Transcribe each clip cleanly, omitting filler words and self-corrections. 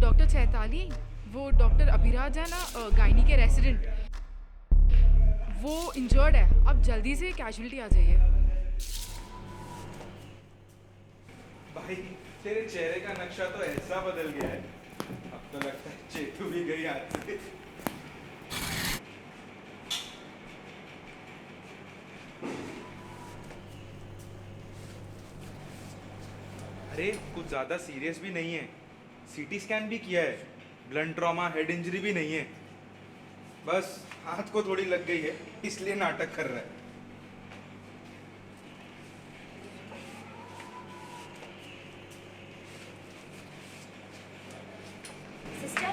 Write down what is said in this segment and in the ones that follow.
Doctor Chaitali, वो doctor Abhiraj है ना, गायनी के रेसिडेंट, वो इंजर्ड है। आप जल्दी से कैजुअलिटी आ जाइए। भाई तेरे चेहरे का नक्शा तो ऐसा बदल गया है, अब तो लगता है चेतू भी गई हाथ से। अरे कुछ ज्यादा सीरियस भी नहीं है, सीटी स्कैन भी किया है, ब्लंट ट्रॉमा, हेड इंजरी भी नहीं है, बस हाथ को थोड़ी लग गई है इसलिए नाटक कर रहा है। सिस्टर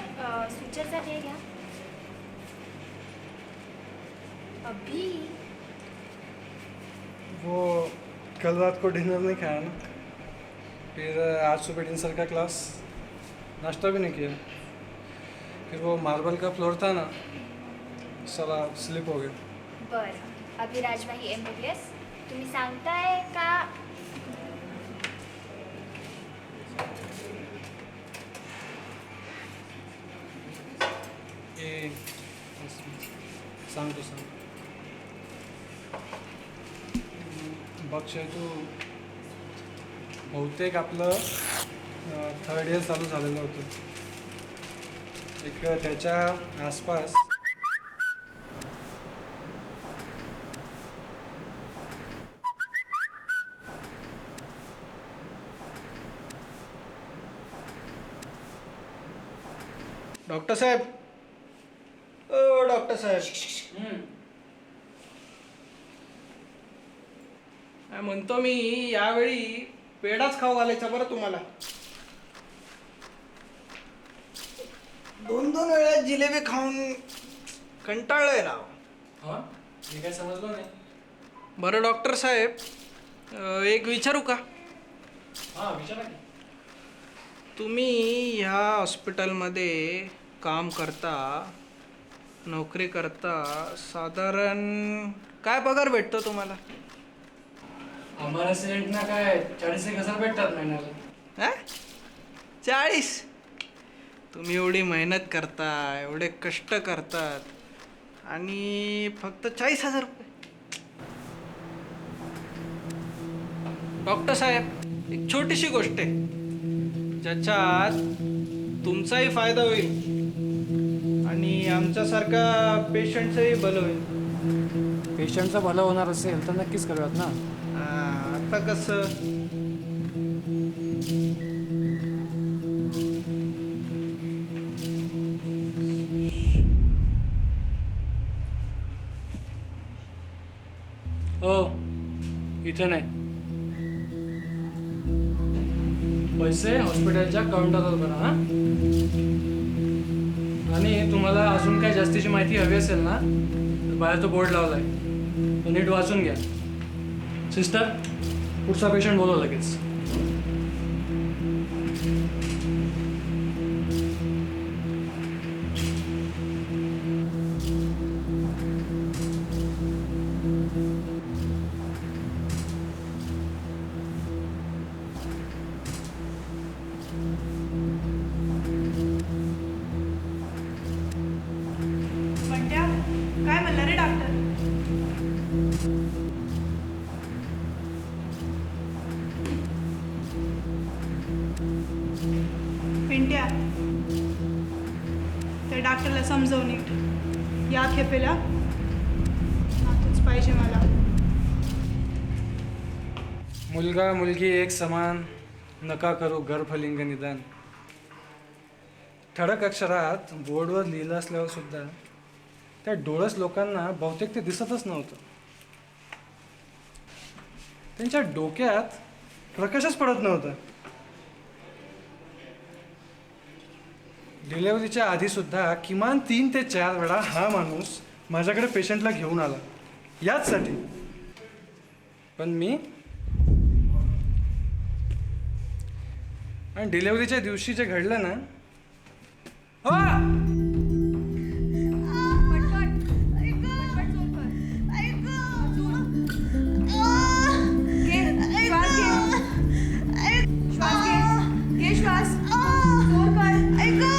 सुचर सा है क्या अभी? वो कल रात को डिनर नहीं खाया ना, फिर आज सुबह डिनर का क्लास, नाश्ता भी नहीं किया, फिर वो मार्बल का फ्लोर था ना, साला स्लिप हो गया। बरं अभिराज भाई MBBS, तुम्ही सांगताय का? ए सांगतो बघ तू, बहुतेक आपलं 3rd इयर चालू झालेलं होतं, एक त्याच्या आसपास डॉक्टर साहेब, ओ डॉक्टर साहेब, काय म्हणतो मी, यावेळी पेढाच खाऊ घालायचा बरं तुम्हाला. 2-2 वेळा जिलेबी खाऊन कंटाळलोय राव. हां मी काय समजलो नाही. बरं डॉक्टर साहेब, एक विचारू का? हां विचारा की. तुम्ही ह्या हॉस्पिटलमध्ये काम करता, नोकरी करता, साधारण काय पगार भेटतो तुम्हाला? आम्हाला रेसिडेंटना काय 40,000 भेटतात महिन्याला. 40? तुम्ही एवढी मेहनत करता, एवढे कष्ट करतात आणि फक्त 40,000 रुपये? डॉक्टर साहेब, एक छोटीशी गोष्ट आहे ज्याच्यात तुमचाही फायदा होईल आणि आमच्यासारखा पेशंटचंही भलं होईल. पेशंटचं भलं होणार असेल तर नक्कीच करूयात ना. आता कसं, हो इथे नाही, पैसे हॉस्पिटलच्या काउंटरवर भरा. हां, आणि तुम्हाला अजून काही जास्तीची माहिती हवी असेल ना तर बाहेर तो बोर्ड लावला आहे, तो नीट वाचून घ्या. सिस्टर, पुढचा पेशंट बोलव लगेच. बंट्या, काय म्हणला रे डॉक्टर? पिंट्या, त्या डॉक्टरला समजव नीट, या खेपेला नातूच पाहिजे मला. मुलगा मुलगी एक समान, नका करू गर्भलिंग निदान. ठळक अक्षरात बोर्डवर लिहिलं असल्यावर सुद्धा त्या डोळस लोकांना बहुतेक ते दिसतच नव्हतं. त्यांच्या डोक्यात प्रकाशच पडत नव्हता. डिलेव्हरीच्या आधी सुद्धा किमान 3 ते 4 वेळा हा माणूस माझ्याकडे पेशंटला घेऊन आला याचसाठी. पण मी आणि डिलेव्हरीच्या दिवशी जे घडलं ना, श्वास घे, श्वास जोर कर.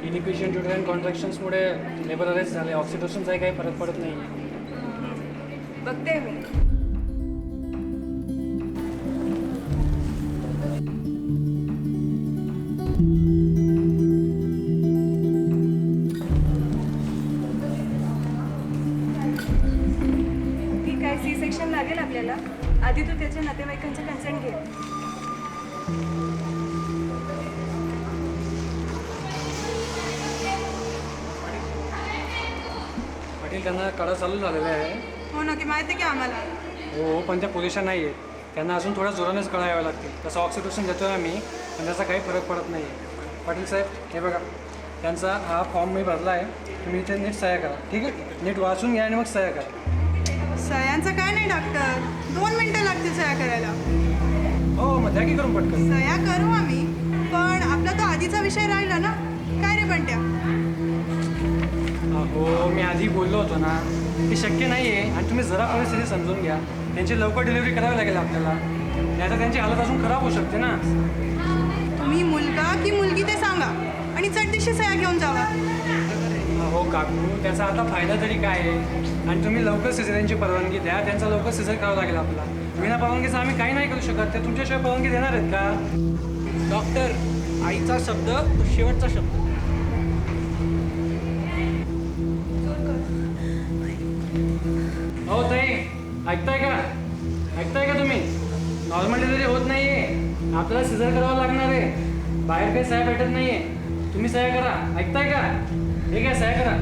इनिक्विशन ट्युटोरियल कॉन्ट्रॅक्शन्समुळे लेबर अरेस्ट झाले. ऑक्सिटोसिनचाही काही फरक पडत नाही आहे. बघते मी. ठीक आहे, सी सेक्शन लागेल आपल्याला. आधी तू त्याच्या नातेवाईकांचे कन्सेंट घे. पाटील, त्यांना कडा चालू झालेला आहे. हो ना, की माहिती आहे की आम्हाला. हो, पण त्या पुरेशा नाही आहेत. त्यांना अजून थोड्या जोरानेच कळा याव्या लागतील. तसं ऑक्सिटोसिन देतो आहे आम्ही, पण त्याचा काही फरक पडत नाही आहे. पाटील साहेब, हे बघा, त्यांचा हा फॉर्म मी भरला आहे. तुम्ही इथे नीट सह्या करा, ठीक आहे? नीट वाचून घ्या आणि मग सह्या करा. सह्यांचं काय नाही डॉक्टर, 2 मिनिटं लागतील सह्या करायला. हो, मग द्या की करून पटकन. सह्या करू आम्ही, पण आपला तो आधीचा विषय राहिला ना. काय रे पण त्या हो, मी आधी बोललो होतो ना, ते शक्य नाही आहे. आणि तुम्ही जरा परिस्थिती समजून घ्या. त्यांची लवकर डिलिव्हरी करावी लागेल आपल्याला, नाही तर त्यांची हालत अजून खराब होऊ शकते ना. तुम्ही मुलगा की मुलगी ते सांगा आणि चटदिशी सह्या घेऊन जावा. हो काकू, त्याचा आता फायदा तरी काय आहे? आणि तुम्ही लवकर सिझेरियनची परवानगी द्या. त्यांचा लवकर सिझर करावं लागेल आपला. विना परवानगीचं आम्ही काही नाही करू शकत. ते तुमच्याशिवाय परवानगी देणार आहेत का? डॉक्टर, आईचा शब्द तो शेवटचा शब्द. हो ताई, ऐकताय का तुम्ही? नॉर्मल डिलिव्हरी होत नाही आहे. आपल्याला सिझर करावं लागणार आहे. बाहेर काही सह्या भेटत नाही आहे. तुम्ही सह्या करा. ऐकताय का? हे घ्या, सह्या करा.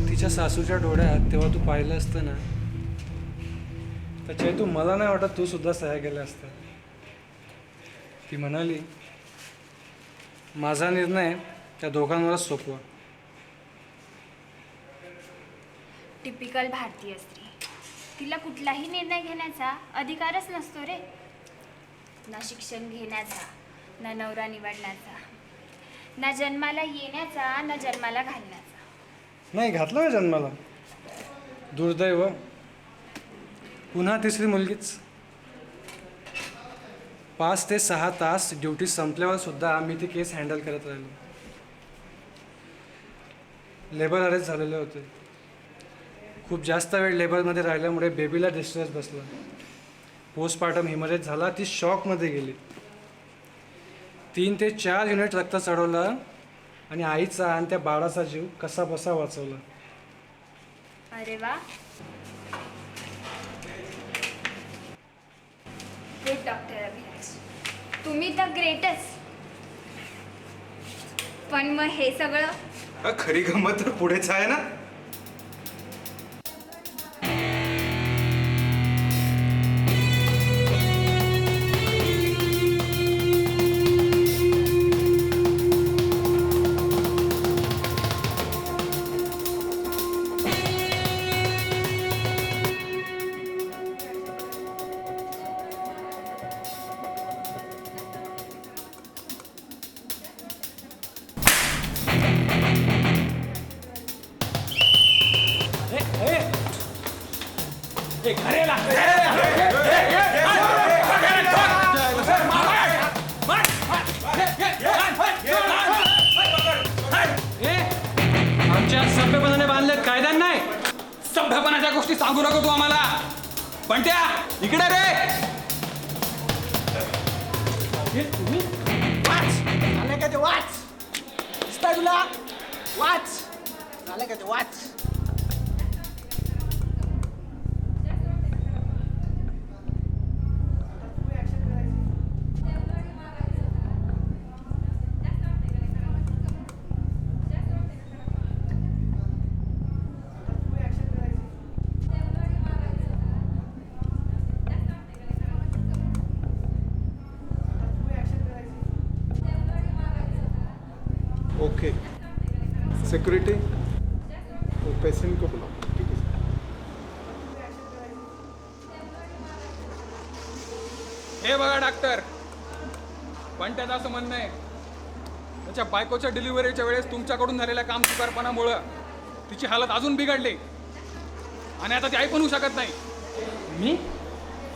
तिच्या सासूच्या डोळ्यात तेव्हा तू पाहिलं असतं ना, तर चैतू, मला नाही वाटत तू सुद्धा सह्या केल्या असत्या. ती म्हणाली, माझा निर्णय त्या दोघांवरच सोपवा. टिपिकल भारतीय स्त्री. तिला कुठलाही निर्णय घेण्याचा अधिकारच नसतो रे. ना शिक्षण घेण्याचा, ना नवरा निवडण्याचा, ना जन्माला येण्याचा, ना जन्माला घालण्याचा. नाही घातलं ना जन्माला. दुर्दैव, पुन्हा तिसरी मुलगीच. 5 ते 6 तास ड्युटी संपल्यावर सुद्धा मी ती केस हँडल करत राहिलो. लेबर अरेस्ट झालेले होते. खूप जास्त वेळ लेबरमध्ये राहिल्यामुळे बेबीला डिस्ट्रेस बसला. पोस्टपार्टम हिमरेज झाला. ती शॉकमध्ये गेली. 3 ते 4 युनिट रक्त चढवलं आणि आईचा आणि त्या बाळाचा जीव कसा बसा वाचवला. अरे वा, गुड डॉक्टर अभिराज. तुम्ही तर ग्रेटच. पण मग हे सगळं खरी गंमत तर पुढेच आहे ना. आमच्या सभ्यपणाने बांधलेत, कायद्याने नाही. सभ्यपणाच्या गोष्टी सांगू नको तू आम्हाला. पण त्या इकडे रे, तुम्ही वाच, झालं का ते वाच. दिसतंय तुला? वाच, झालं का ते वाच. ओके, सिक्योरिटी वो पेशेंट को बुलाओ. ठीक है. हे बघा डॉक्टर, पण त्याचं असं म्हणणं आहे, त्याच्या बायकोच्या डिलिव्हरीच्या वेळेस तुमच्याकडून झालेल्या काम चुकारपणामुळं तिची हालत अजून बिघडली आणि आता ती आई पण होऊ शकत नाही.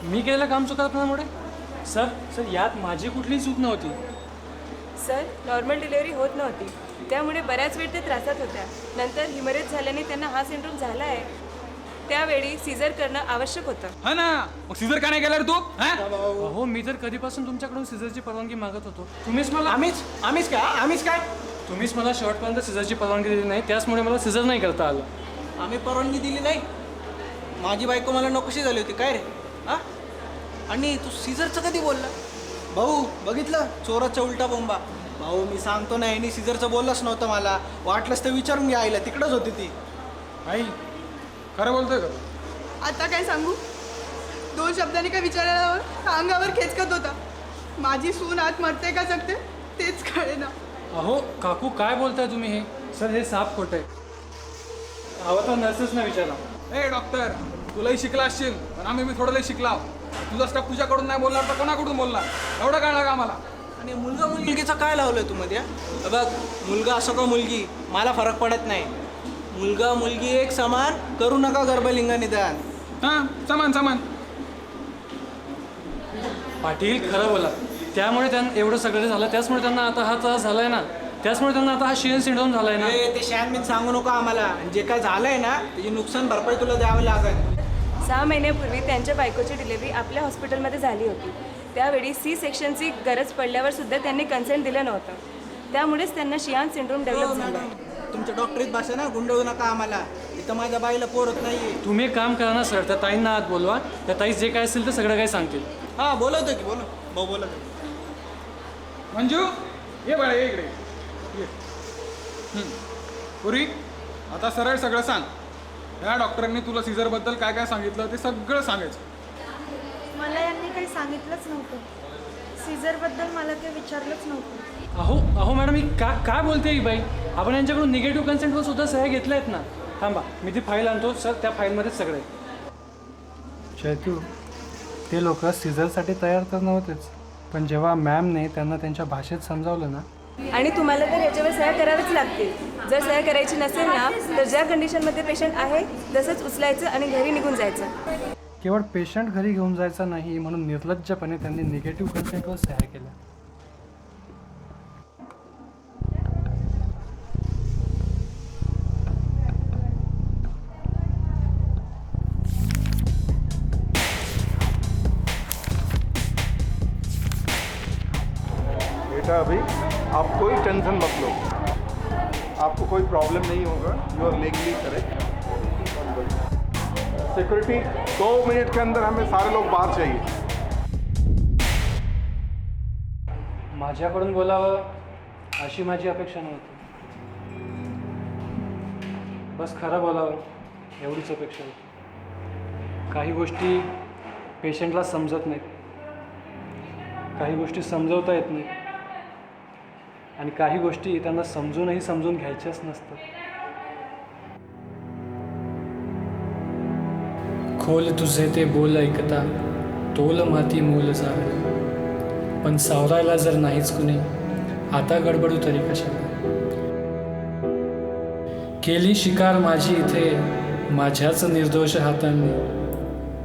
मी केलेलं काम चुकारपणामुळे? सर यात माझी कुठलीही चूक नव्हती. सर, नॉर्मल डिलिव्हरी होत नव्हती, त्यामुळे बऱ्याच वेळ ते त्रासात होत्या. नंतर हिमरेज झाल्याने त्यांना हा सिंड्रोम झाला आहे. त्यावेळी सीझर करणं आवश्यक होतं. हा ना, मग सिझर का नाही केला रे तू? हा? हो, मी तर कधीपासून तुमच्याकडून सिझरची परवानगी मागत होतो. तुम्हीच काय तुम्हीच मला शेवटपर्यंत सिझरची परवानगी दिली नाही, त्याचमुळे मला सिझर नाही करता आलं. आम्ही परवानगी दिली नाही. माझी बायको मला नकोशी झाली होती काय रे? हा? आणि तू सीझरचं कधी बोलला? भाऊ बघितलं, चोराचा उलटा बोंबा. भाऊ मी सांगतो ना, यांनी सीझरचं बोललंच नव्हतं मला. वाटलंच तर विचारून घ्या आईला, तिकडंच होती ती. आई खरं बोलतोय का? आता काय सांगू? 2 शब्दांनी काय विचारल्यावर अंगावर खेचकत होता. माझी सून आत मरते का जगते तेच कळेना. अहो काकू, काय बोलताय तुम्ही हे? सर, हे साफ खोटं आहे. हवं तर नर्सेसना विचारा. ए डॉक्टर, तुलाही शिकला असशील पण आम्ही मी थोडं लई शिकला. तुझा स्टाफ तुझ्याकडून नाही बोलणार तर कोणाकडून बोलणार? एवढं कळलं का आम्हाला? आणि मुलगा मुलगीचं काय लावलंय तू मध्ये? बघ, मुलगा असो का मुलगी मला फरक पडत नाही. मुलगा मुलगी एक समान, करू नका गर्भलिंग निदान. हां, समान समान. पाटील खरं बोला, त्यामुळे त्यांना एवढं सगळं झालं, त्याचमुळे त्यांना आता हा त्रास झालाय ना, त्याचमुळे त्यांना आता हा शियन सिंड्रोम झालाय ना. ते शॅन सांगू नका आम्हाला. जे काय झालंय ना त्याची नुकसान भरपाई तुला द्यावं लागेल. 6 महिन्यापूर्वी त्यांच्या बायकोची डिलिव्हरी आपल्या हॉस्पिटलमध्ये झाली होती. त्यावेळी सी सेक्शनची गरज पडल्यावर सुद्धा त्यांनी कन्सेंट दिलं नव्हतं. त्यामुळेच त्यांना शियान सिंड्रोम डेव्हलप झाला. तुमच्या डॉक्टरीत भाषा ना गुंडळू नका आम्हाला. इथं माझ्या बाईला पोरत नाहीये. तुम्ही एक काम करा ना सर, त्या ताईंना आत बोलवा. त्या ताई जे काय असेल ते सगळं काही सांगतील. हा बोलवतो की बोलो भाऊ बोलवतो. मंजू ये बाळा, ये इकडे ये. पुरी, आता सरळ सगळं सांग. ह्या डॉक्टरांनी तुला सीझरबद्दल काय काय सांगितलं ते सगळं सांगायचं. मला यांनी काही सांगितलंच नव्हतं. सीझरबद्दल मला काही विचारलंच नव्हतं. अहो मॅडम, मी काय बोलते ही बाई? आपण यांच्याकडून निगेटिव्ह कन्सेंटवर सुद्धा सह्या घेतल्या आहेत ना. थांबा, मी ती फाईल आणतो सर, त्या फाईलमध्येच सगळं आहे. चैतू, ते लोक सीझरसाठी तयार तर नव्हतेच, पण जेव्हा मॅमने त्यांना त्यांच्या भाषेत समजावलं ना. आणि तुम्हाला तर याच्यावर सह्या करावीच लागतील. जर सह्या करायची नसेल ना, तर ज्या कंडिशनमध्ये पेशंट आहे तसंच उचलायचं आणि घरी निघून जायचं. केवळ पेशंट घरी घेऊन जायचा नाही म्हणून निर्लज्जपणे त्यांनी निगेटिव्ह कन्सेंटवर सह्या केल्या. बेटा अभी आप कोई टेंशन मत लो, आपको कोई प्रॉब्लम नहीं होगा. You are legally correct. Security, 2 minute के अंदर हमें सारे लोग बाहर चाहिए. माझ्याकडून बोलावं अशी माझी अपेक्षा नव्हती. बस खरं बोलावं एवढीच अपेक्षा होती. काही गोष्टी पेशंटला समजत नाहीत, काही गोष्टी समजवता येत नाहीत, आणि काही गोष्टी त्यांना समजून घ्यायच्याच नसतात. खोल तुझे ते बोल ऐकता, तोल माती मोल जावे, पण सावरायला जर नाहीच कुणी, आता गडबडू तरी कशाला. केली शिकार माझी इथे माझ्याच निर्दोष हातांनी,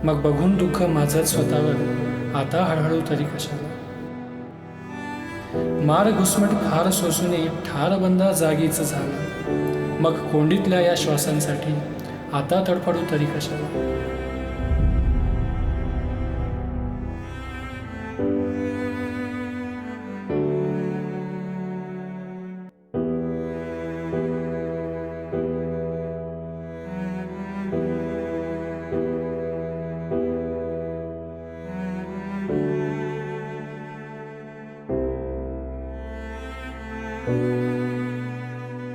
मग बघून दुःख माझंच स्वतःवर, आता हळहळू तरी कशाला. मार घुसमट फार सोसूनही ठार बंदा जागीच झाला, मग कोंडीतल्या या श्वासांसाठी आता तडफडू तरी कशाला.